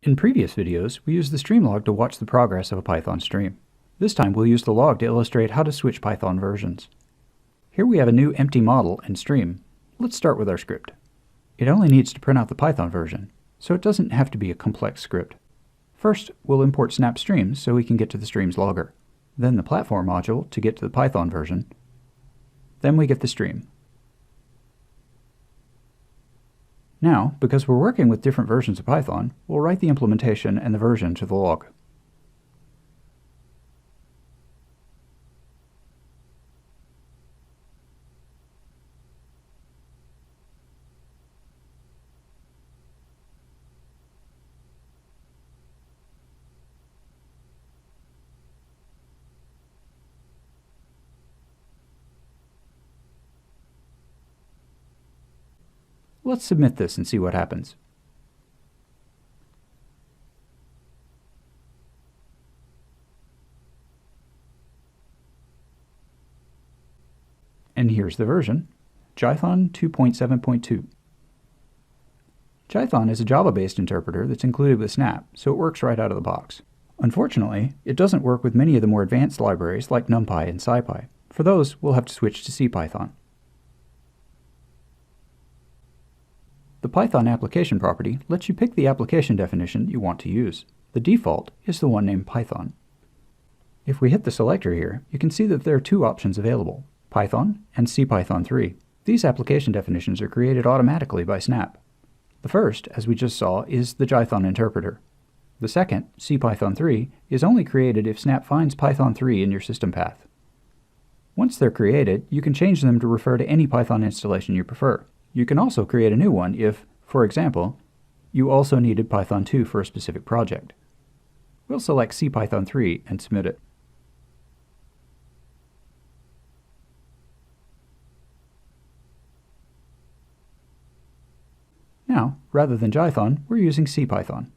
In previous videos, we used the stream log to watch the progress of a Python stream. This time we'll use the log to illustrate how to switch Python versions. Here we have a new empty model and stream. Let's start with our script. It only needs to print out the Python version, so it doesn't have to be a complex script. First, we'll import snap streams so we can get to the streams logger. Then the platform module to get to the Python version. Then we get the stream. Now, because we're working with different versions of Python, we'll write the implementation and the version to the log. Let's submit this and see what happens. And here's the version, Python 2.7.2. Python is a Java-based interpreter that's included with Snap, so it works right out of the box. Unfortunately, it doesn't work with many of the more advanced libraries like NumPy and SciPy. For those, we'll have to switch to CPython. The Python application property lets you pick the application definition you want to use. The default is the one named Python. If we hit the selector here, you can see that there are two options available, Python and CPython 3. These application definitions are created automatically by Snap. The first, as we just saw, is the Python interpreter. The second, CPython 3, is only created if Snap finds Python 3 in your system path. Once they're created, you can change them to refer to any Python installation you prefer. You can also create a new one if, for example, you also needed Python 2 for a specific project. We'll select CPython 3 and submit it. Now, rather than Python, we're using CPython.